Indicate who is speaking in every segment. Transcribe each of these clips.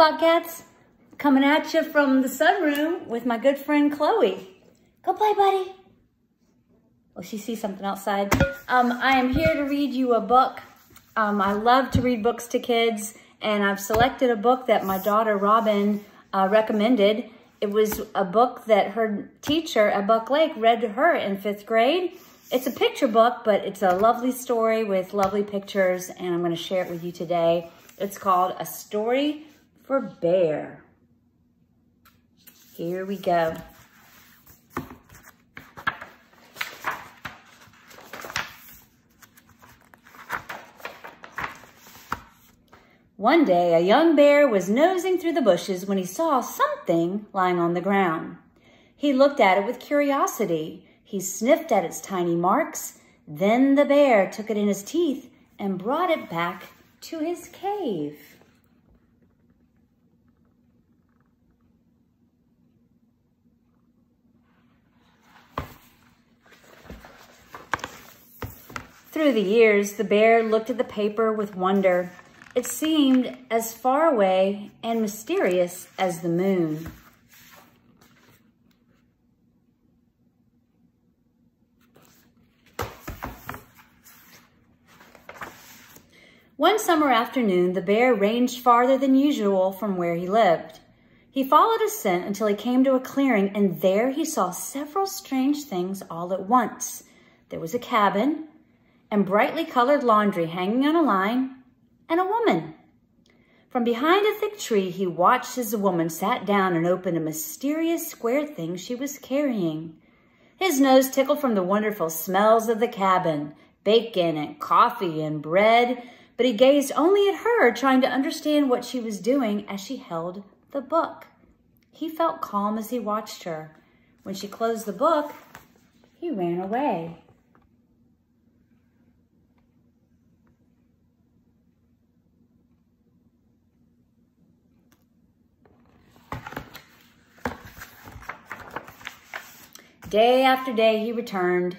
Speaker 1: Bobcats. Coming at you from the sunroom with my good friend Chloe. Go play, buddy. Oh, she sees something outside. I am here to read you a book. I love to read books to kids, and I've selected a book that my daughter Robin recommended. It was a book that her teacher at Buck Lake read to her in 5th grade. It's a picture book, but it's a lovely story with lovely pictures, and I'm going to share it with you today. It's called A Story for Bear. Here we go. One day, a young bear was nosing through the bushes when he saw something lying on the ground. He looked at it with curiosity. He sniffed at its tiny marks. Then the bear took it in his teeth and brought it back to his cave. Through the years, the bear looked at the paper with wonder. It seemed as far away and mysterious as the moon. One summer afternoon, the bear ranged farther than usual from where he lived. He followed his scent until he came to a clearing, and there he saw several strange things all at once. There was a cabin and brightly colored laundry hanging on a line, and a woman. From behind a thick tree, he watched as the woman sat down and opened a mysterious square thing she was carrying. His nose tickled from the wonderful smells of the cabin, bacon and coffee and bread, but he gazed only at her, trying to understand what she was doing as she held the book. He felt calm as he watched her. When she closed the book, he ran away. Day after day, he returned.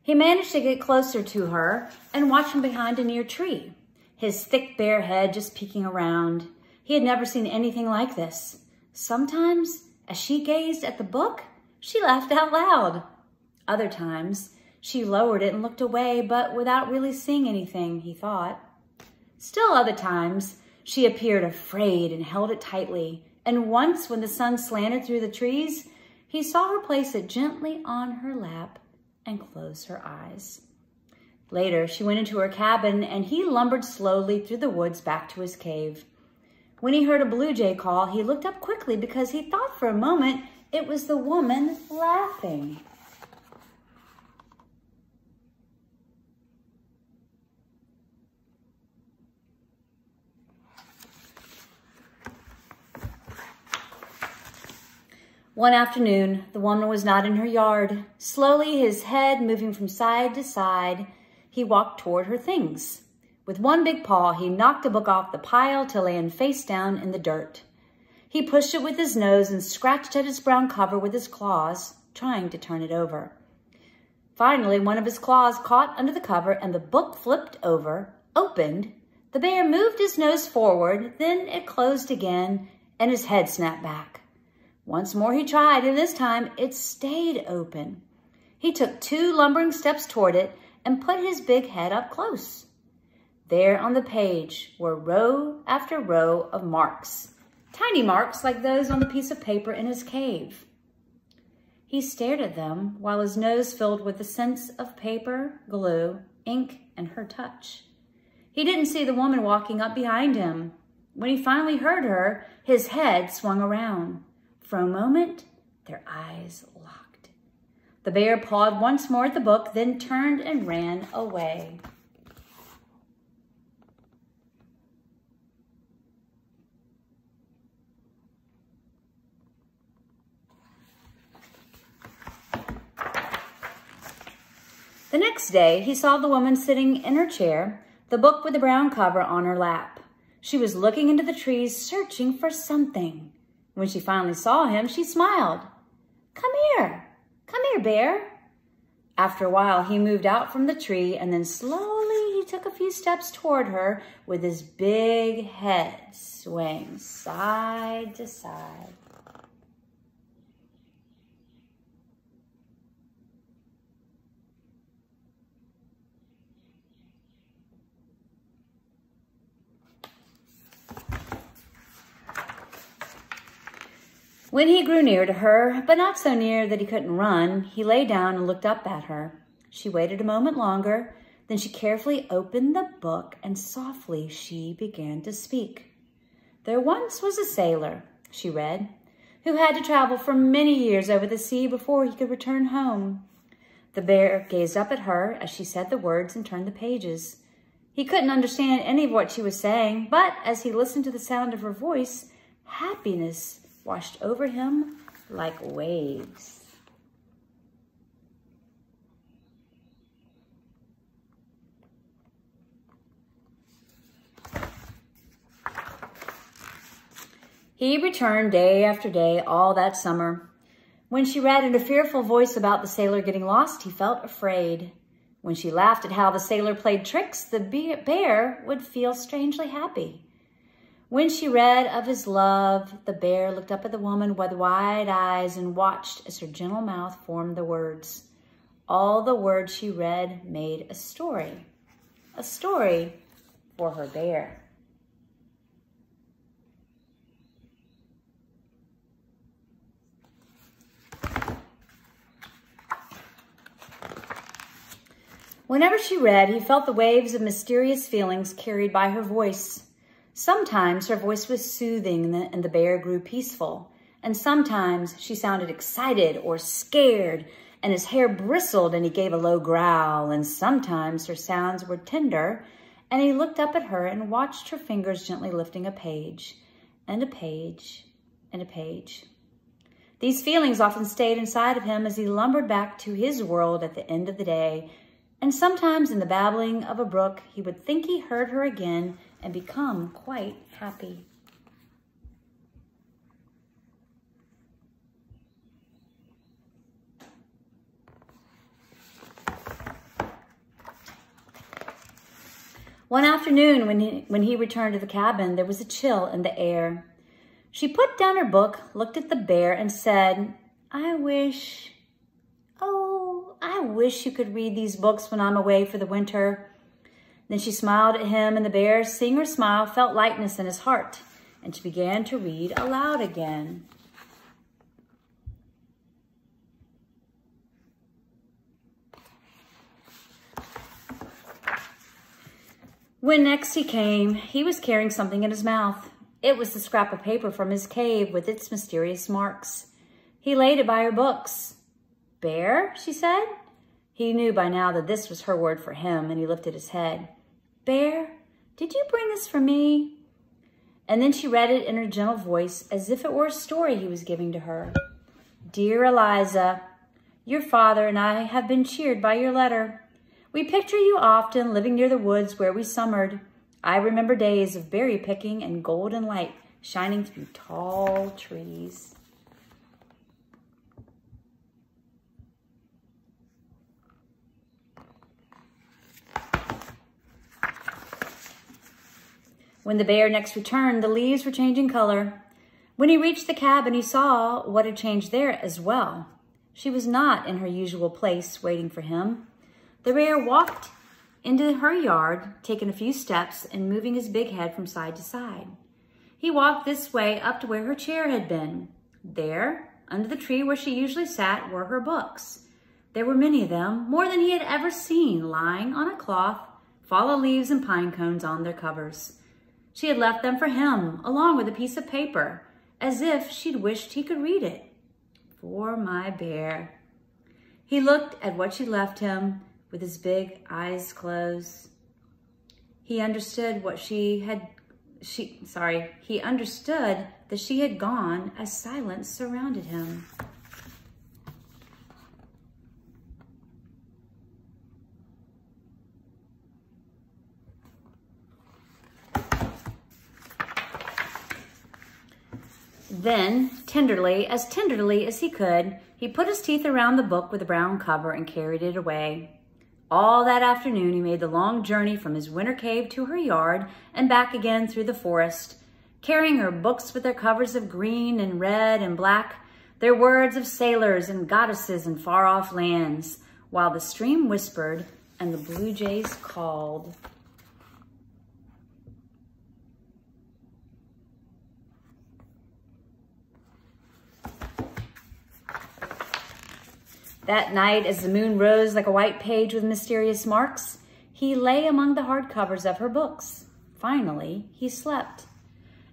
Speaker 1: He managed to get closer to her and watch from behind a near tree, his thick bare head just peeking around. He had never seen anything like this. Sometimes, as she gazed at the book, she laughed out loud. Other times, she lowered it and looked away, but without really seeing anything, he thought. Still other times, she appeared afraid and held it tightly. And once, when the sun slanted through the trees, he saw her place it gently on her lap and close her eyes. Later, she went into her cabin, and he lumbered slowly through the woods back to his cave. When he heard a blue jay call, he looked up quickly because he thought for a moment it was the woman laughing. One afternoon, the woman was not in her yard. Slowly, his head moving from side to side, he walked toward her things. With one big paw, he knocked the book off the pile to land face down in the dirt. He pushed it with his nose and scratched at its brown cover with his claws, trying to turn it over. Finally, one of his claws caught under the cover and the book flipped over, opened. The bear moved his nose forward, then it closed again, and his head snapped back. Once more he tried, and this time it stayed open. He took 2 lumbering steps toward it and put his big head up close. There on the page were row after row of marks, tiny marks like those on the piece of paper in his cave. He stared at them while his nose filled with the scents of paper, glue, ink, and her touch. He didn't see the woman walking up behind him. When he finally heard her, his head swung around. For a moment, their eyes locked. The bear pawed once more at the book, then turned and ran away. The next day, he saw the woman sitting in her chair, the book with the brown cover on her lap. She was looking into the trees, searching for something. When she finally saw him, she smiled. Come here, bear." After a while, he moved out from the tree, and then slowly he he took a few steps toward her with his big head swaying side to side. When he grew near to her, but not so near that he couldn't run, he lay down and looked up at her. She waited a moment longer, then she carefully opened the book and softly she began to speak. "There once was a sailor," she read, "who had to travel for many years over the sea before he could return home." The bear gazed up at her as she said the words and turned the pages. He couldn't understand any of what she was saying, but as he listened to the sound of her voice, happiness washed over him like waves. He returned day after day all that summer. When she read in a fearful voice about the sailor getting lost, he felt afraid. When she laughed at how the sailor played tricks, the bear would feel strangely happy. When she read of his love, the bear looked up at the woman with wide eyes and watched as her gentle mouth formed the words. All the words she read made a story for her bear. Whenever she read, he felt the waves of mysterious feelings carried by her voice. Sometimes her voice was soothing and the bear grew peaceful, and sometimes she sounded excited or scared and his hair bristled and he gave a low growl, and sometimes her sounds were tender and he looked up at her and watched her fingers gently lifting a page and a page and a page. These feelings often stayed inside of him as he lumbered back to his world at the end of the day, and sometimes in the babbling of a brook, he would think he heard her again and become quite happy. One afternoon when he returned to the cabin, there was a chill in the air. She put down her book, looked at the bear, and said, I wish you could read these books when I'm away for the winter." Then she smiled at him, and the bear, seeing her smile, felt lightness in his heart, and she began to read aloud again. When next he came, he was carrying something in his mouth. It was the scrap of paper from his cave with its mysterious marks. He laid it by her books. "Bear?" she said. He knew by now that this was her word for him, and he lifted his head. "Bear, did you bring this for me?" And then she read it in her gentle voice as if it were a story he was giving to her. "Dear Eliza, your father and I have been cheered by your letter. We picture you often living near the woods where we summered. I remember days of berry picking and golden light shining through tall trees." When the bear next returned, the leaves were changing color. When he reached the cabin, he saw what had changed there as well. She was not in her usual place waiting for him. The bear walked into her yard, taking a few steps and moving his big head from side to side. He walked this way up to where her chair had been. There, under the tree where she usually sat, were her books. There were many of them, more than he had ever seen, lying on a cloth, fallen leaves and pine cones on their covers. She had left them for him, along with a piece of paper, as if she'd wished he could read it. For my bear. He looked at what she left him with his big eyes closed. He understood he understood that she had gone as silence surrounded him. Then, tenderly as he could, he put his teeth around the book with the brown cover and carried it away. All that afternoon, he made the long journey from his winter cave to her yard and back again through the forest, carrying her books with their covers of green and red and black, their words of sailors and goddesses in far-off lands, while the stream whispered and the blue jays called. That night, as the moon rose like a white page with mysterious marks, he lay among the hard covers of her books. Finally, he slept.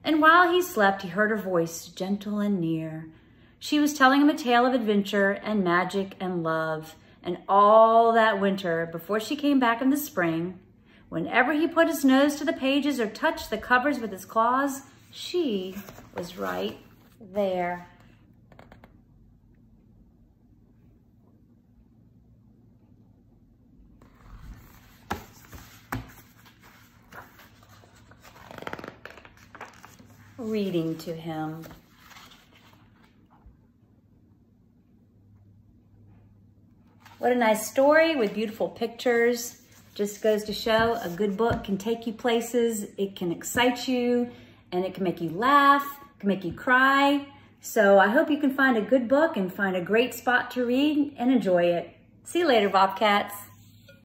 Speaker 1: And while he slept, he heard her voice, gentle and near. She was telling him a tale of adventure and magic and love. And all that winter, before she came back in the spring, whenever he put his nose to the pages or touched the covers with his claws, she was right there. Reading to him. What a nice story with beautiful pictures. Just goes to show a good book can take you places. It can excite you and it can make you laugh, can make you cry. So I hope you can find a good book and find a great spot to read and enjoy it. See you later, Bobcats.